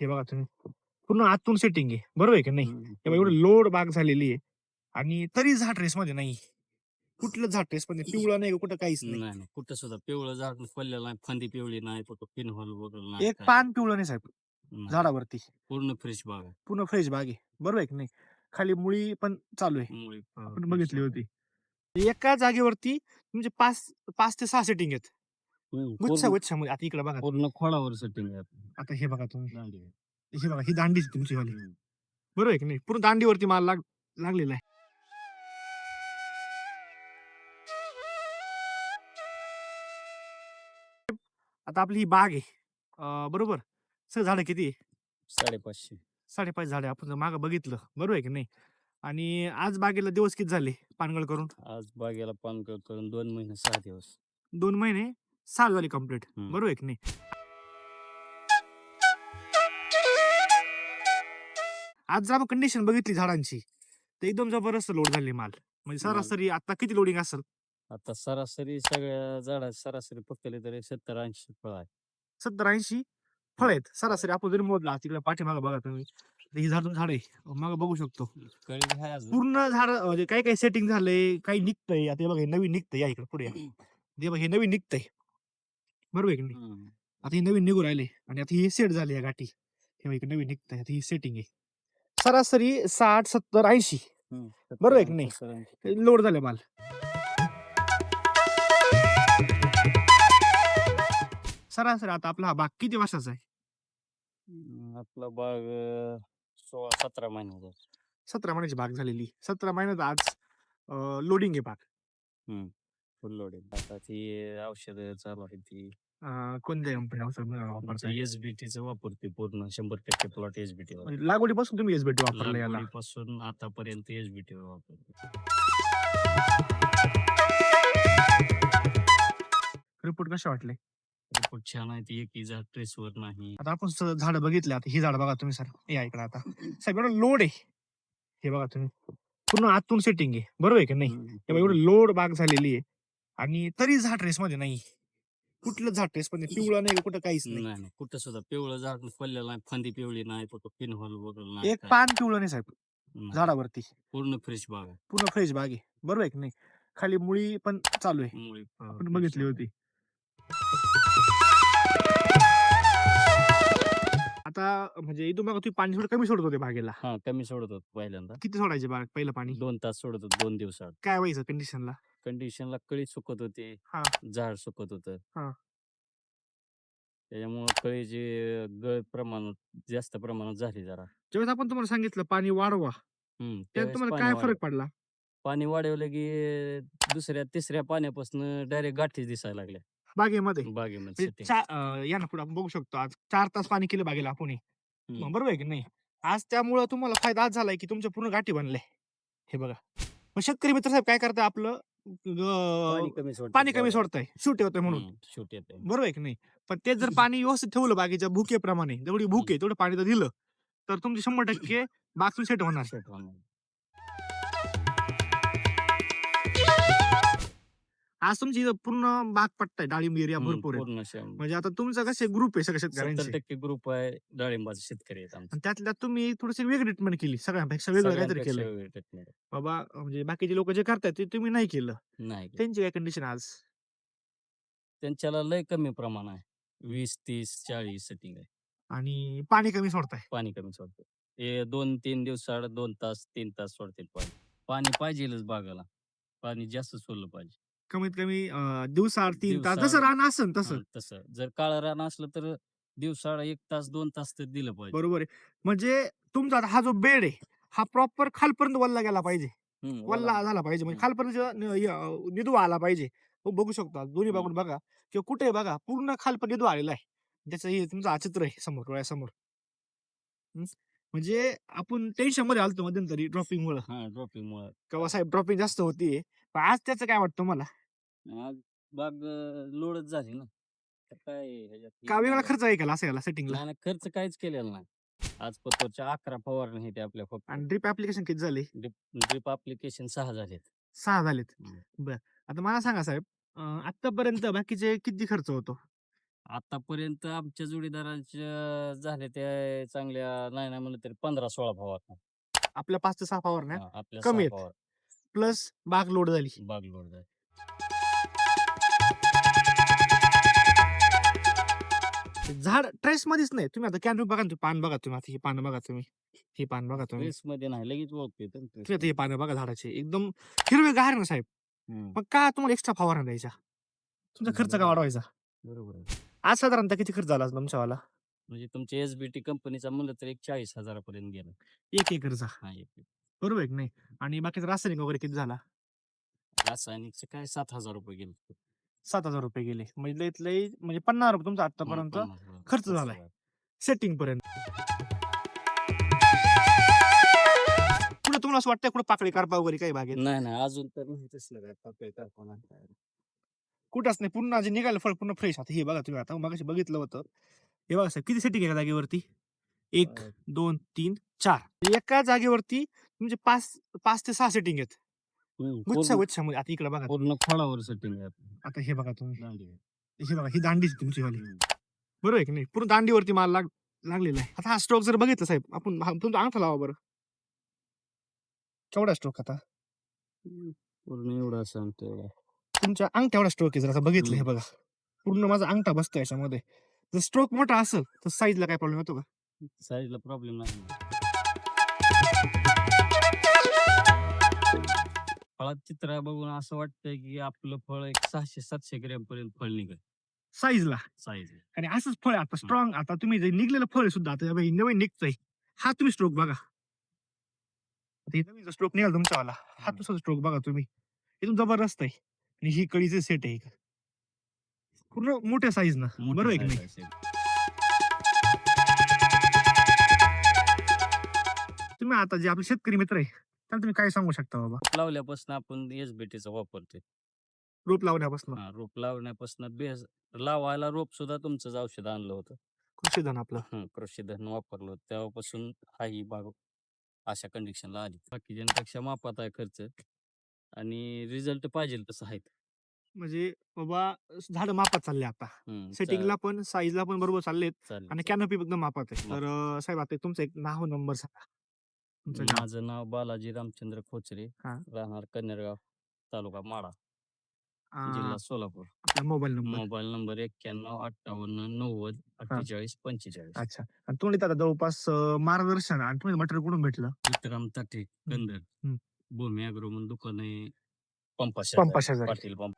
हे बघा तुम्ही पूर्ण आतून सेटिंग आहे. बरोबर आहे की नाही? हे बघा एवढं लोड बाग झालेली आहे आणि तरी झाड रेसमध्ये नाही. कुठलं झाड रेसमध्ये पिवळं नाही, कुठं काहीच नाही. नाही, नाही. कुठं सुद्धा पिवळं झाड पडलेलं नाही, फांदी पिवळी नाही, कुठं पिनहोल वगैरे नाही, एक काय पान पिवळं नाही साहेब नाही. झाडावरती. पूर्ण फ्रेश बाग आहे. पूर्ण फ्रेश बाग आहे. बरोबर आहे की नाही? खाली मुळी पण चालू आहे. मुळी आपण फ्रेश बघितली आहे. होती. एका जागेवरती म्हणजे 5 ते 6 सेटिंग आहेत. पूर्ण गुच्छामध्ये. आता इकडे बघा. पूर्ण खोडावर सेटिंग आहे आपली. आता हे बघा तुम्ही. दांडी आहे. हे बघा ही दांडीच आहे तुमची वाली. हम्म. बरोबर आहे की नाही? पूर्ण दांडीवरती माल लागलेला आहे. आता आपली ही बाग आहे. बरोबर. सर झाडं किती आहे? 550. 5.5 झाडं आपण जर मागं बघितलं. बरोबर आहे की नाही? आणि आज बागेला दिवस किती झाले पानगळ करून? आज बागेला पान करून 2 महिने 6 दिवस. 2 महिने 6 झाले कंप्लीट. हम्म. बरोबर आहे की नाही? आज जर आपण कंडिशन बघितली झाडांची, तर एकदम जबरदस्त लोड झाली माल. म्हणजे माल. सरासरी आता किती लोडिंग असेल? आता सरासरी सगळ्या झाडाची सरासरी पकडली तरी 70-80 फळ आहे. 70-80 फळ हम्म. आहेत. सरासरी आपण जरी मोजला तिकडे पाठीमागं बघा तुम्ही. ही झाड आहे. मागं बघू शकतो. कळी आहे अजून. पूर्ण झाड म्हणजे काही सेटिंग झालंय, काही निघतंय. आता हे बघा हे नवीन निघतंय. या इकडे पुढे या. हे बघा हे नवीन निघतंय. बरोबर आहे की नाही? हम्म. आता हे नवीन निघू राहिले आणि आता हे सेट झाले या गाठी. हे बघा इकडे नवीन निघतंय. आता ही सेटिंग आहे. सरासरी 60, 70, 80 बरोबर आहे की नाही? 70-80. लोड झाले माल. सरासरी आता आपला हा बाग किती वर्षाचा आहे? आपला बाग 16-17 महिन्याचा. 17 महिन्याची बाग झालेली. 17 महिन्यात आज लोडिंग आहे बाग. फुल लोडिंग. आता ती औषधं चालू आहे ती. कोणत्या कंपनी औषध वापरताय? एसबीटीचं वापरते पूर्ण 100% प्लॉट एसबीटी वर. म्हणजे लागवडीपासून तुम्ही एसबीटी वापरला याला. लागवडीपासून आतापर्यंत एसबीटी वर वापरते. रिपोर्ट कसे वाटले? रिपोर्ट छान आहे. ती एकही झाड ट्रेसवर नाही. आता आपण झाडं बघितली. आता ही झाड बघा तुम्ही सर. या इकडे आता. सगळं लोड आहे. हे बघा तुम्ही. पूर्ण आतून सेटिंग आहे. बरोबर आहे की नाही? हे बघा एवढं लोड बाग झालेली आहे आणि तरी झाड रेसमध्ये नाही. कुठलं झाड रेसमध्ये पिवळं नाही, कुठं काहीच नाही. नाही, नाही. कुठं सुद्धा पिवळं झाड पडलेलं नाही, फांदी पिवळी नाही, कुठं पिनहोल वगैरे नाही, एक काय पान पिवळं नाही साहेब नाही. झाडावरती. पूर्ण फ्रेश बाग आहे. पूर्ण फ्रेश बाग आहे. बरोबर आहे की नाही? खाली मुळी पण चालू आहे. मुळी आपण बघितली होती. आता म्हणजे इथून मग तुम्ही पाणी थोडं कमी सोडत होते बागेला. हा, कमी सोडत होतो पहिल्यांदा. किती सोडायचे बाग पहिलं पाणी? 2 तास सोडत होतो 2 दिवसात. काय व्हायचं कंडिशनला? कंडिशनला कळी सुकत होती, हां, झाड सुकत होतं. हां. त्याच्यामुळे कळीची गळ जास्त प्रमाणात झाली जरा. ज्यावेळेस आपण तुम्हाला सांगितलं पाणी वाढवा, त्यात त्यावेळेस तुम्हाला पाणी काय वाढव फरक पडला? पाणी वाढवलं की दुसऱ्या-तिसऱ्या पाण्यापासून डायरेक्ट गाठी दिसायला लागल्या बागेमध्ये? बागेमध्ये म्हणजे सेटिंग. या ना पुढे आपण बघू शकतो आज 4 तास पाणी केलं बागेला आपण हे. मग बरोबर आहे की नाही? आज त्यामुळं तुम्हाला फायदा आज झालाय की तुमच्या पूर्ण गाठी बनल्या. हे बघा. मग शेतकरी मित्र साहेब काय करताय आपलं पाणी अ, कमी सोडतात पाणी कमी सोडताय, सूट होतंय म्हणून. शूट येते. बरोबर आहे की नाही? पण तेच जर पाणी व्यवस्थित ठेवलं बागेच्या भुकेप्रमाणे, जेवढी भूक आहे तेवढं पाणी जर दिलं, तर तुमची 100% बाग सेट होणार. सेट होणार. आज तुमची इथं पूर्ण बाग पट्टा आहे, डाळिंब एरिया भरपूर आहे. पूर्ण म्हणजे आता तुमचा कसे ग्रुप आहे सगळ्या शेतकऱ्यांचे 70% ग्रुप आहे डाळिंबाचे शेतकरी आहेत आमचे. आणि त्यातल्या तुम्ही थोडीशी वेगळी ट्रीटमेंट केली, सगळ्यांपेक्षा वेगळं काहीतरी सगळ्यांपेक्षा केलंय. वेगळी ट्रीटमेंट. बाबा म्हणजे बाकीचे लोक जे करतायत ते तुम्ही नाही केलं. नाही केलं. त्यांची काय कंडिशन आज? त्यांच्याला लय कमी प्रमाण आहे. 20, 30, 40 सेटिंग आहे. आणि पाणी कमी सोडताय. पाणी कमी सोडते. ते 2-3 दिवसाआड 2 तास, 3 तास सोडतील पाणी. पाणी पाहिजेलच बागाला. पाणी जास्त सोडलं पाहिजे. कमीत कमी दिवसाआड 3 तास दिवसाआड. जसं रान असेल तसं. तसं. जर काळं रान असलं तर दिवसाआड 1 तास, 2 तास तर दिलं पाहिजे. बरोबर आहे. म्हणजे तुमचा आता हा जो बेड आहे, हा प्रॉपर खालपर्यंत वल्ला गेला पाहिजे. वला. वल्ला झाला पाहिजे. म्हणजे खालपर्यंत निधवा आला पाहिजे. हो बघू शकतो आज दोन्ही बाजून बघा किंवा कुठेही बघा पूर्ण खालपर्यंत निधवा आलेला आहे. त्याचं हे तुमचं चित्र आहे समोर डोळ्यासमोर. हं. म्हणजे आपण टेन्शनमध्ये आलतो मध्यंतरी ड्रॉपिंगमुळं. ड्रॉपिंगमुळे. किंवा साहेब ड्रॉपिंग जास्त होतीये. पण आज त्याचं काय वाटतं तुम्हाला? आज बाग लोडच झाली ना. तर काय ह्याच्यात का हे वेगळा नाही. खर्च आहे का असं याला सेटिंगला? नाही, नाही, खर्च काहीच केलेला नाही. आज पतोरच्या 11 फवारणी आहेत आपल्या फक्त. आणि ड्रिप ॲप्लिकेशन किती झाले? ड्रिप ॲप्लिकेशन 6 झालेत. 6 झालेत. हं. बरं. आता मला सांगा साहेब आत्तापर्यंत बाकीचे किती खर्च होतो? आतापर्यंत आमच्या जोडीदारांच्या झाल्या त्या चांगल्या नाही नाही म्हणलं तरी 15-16 फवारण्या. आपल्या 5 ते 6 फवारण्या आपल्या कमी 6 आहेत. फवार प्लस बाग लोड झाली. बागलोड झाली. झाड ट्रेस मध्येच नाही. तुम्ही आता कॅनोपी बघा ना, तुम्ही पान बघा तुम्ही. आता ही पानं बघा तुम्ही. ही पान बघा तुम्ही. मध्ये नाही लगेच ओळखते तर तुम्ही आता ही पानं बघा झाडाची. एकदम हिरवेगार ना साहेब. मग का तुम्हाला एक्स्ट्रा फवारण्या द्यायच्या? तुमचा खर्च का वाढवायचा? बरोबर आहे. आज साधारणतः किती खर्च झाला तुमच्यावाला? म्हणजे तुमच्या एसबीटी कंपनीचा म्हणलं तर एक 40,000 पर्यंत गेलं. 1 एकरचा. हा एक बरोबर आहे की नाही? आणि बाकीचं रासायनिक वगैरे किती झाला? रासायनिकचं काय 7,000 गेले. 7,000 गेले. म्हणजे लईत लई म्हणजे ₹50 तुमचा आतापर्यंत 50,000 खर्च झालाय. सेटिंग पर्यंत. पुढे तुम्हाला असं वाटतंय कुठे पाकळी करपा वगैरे काही बागेत? नाही नाही अजून तर नाही तसलं काय पाकळी कारखाना काय. कुठंच नाही. पुन्हा जे निघालं फळ पुन्हा फ्रेश. आता हे बघा तुम्ही आता मगाशी बघितलं होतं. हे बघा साहेब किती सेटिंग आहे जागेवरती? 1, 2, 3, 4. एका जागेवरती म्हणजे 5 ते 6 सेटिंग आहेत. गुच्छामध्ये. आता इकडे बघा. पूर्ण फळावर सेटिंग आहे आपली. आता हे बघा तुम्ही. दांडी. हे बघा ही दांडीच तुमची वाली. बरोबर आहे की नाही? पूर्ण दांडीवरती माल लागलेला आहे. आता हा स्ट्रोक जर बघितला साहेब आपण तुमचा अंगठा लावा बरं. केवढा स्ट्रोक आता? पूर्ण एवढा सांगतो एवढा. तुमच्या अंगठा एवढा स्ट्रोक आहे. जर असं बघितलं हे बघा. पूर्ण माझा अंगठा बसतो याच्यामध्ये. जर स्ट्रोक मोठा असेल तर साईजला काय प्रॉब्लेम येतो का? साईजला प्रॉब्लेम नाही. फळात चित्र बघून असं वाटतंय की आपलं फळ एक 600-700 ग्रॅम पर्यंत फळ निघेल साईजला. साईज. आणि असंच फळ आहे आता स्ट्रॉंग. आता तुम्ही जे निघलेलं फळ आहे सुद्धा आता हे नवीन निघतंय. हा तुम्ही स्ट्रोक बघा. आता हे नवीन स्ट्रोक निघाला तुमच्यावाला. हा दुसरा स्ट्रोक बघा तुम्ही. एकदम जबरदस्त आहे. आणि ही कळीचे सेट आहे. पूर्ण मोठ्या साईज ना. बरोबर आहे की नाही? तुम्ही आता जे आपले शेतकरी मित्र आहे त्यांना तुम्ही काय सांगू शकता बाबा? लावल्यापासून आपण एसबीटीचा वापरतोय. रोप लावण्यापासून रोप लावण्यापासून लावायला रोप सुद्धा तुमचंच औषध आणलं होतं. कृषीधन आपलं. कृषीधन वापरलं होतं. तेव्हापासून हा ही बाग अशा कंडिशनला आली. बाकीच्यांपेक्षा मापात आहे खर्च आणि रिझल्ट पाहिजे तसं आहे. म्हणजे बाबा झाडं मापात चालले आता. सेटिंगला पण साईजला पण बरोबर चाललेत आणि कॅनोपी एकदम मापात आहे. तर साहेब आता तुमचं एक नाव नंबर सांगा. तुमचं नाव. माझं नाव बालाजी रामचंद्र खोचरे, हा. राहणार कन्नरगाव, तालुका माढा, आ, जिल्हा सोलापूर. आपला मोबाईल नंबर. Mobile number 9158904845. अच्छा. आणि तुम्ही आता जवळपास मार्गदर्शन आणि तुम्ही मटेरियल कुठून भेटलं? विक्रम ताटे, कंदर, हम्म. भूमी अॅग्रो म्हणून दुकान आहे. पंपा पंपा शेजारी. पाटील पंप.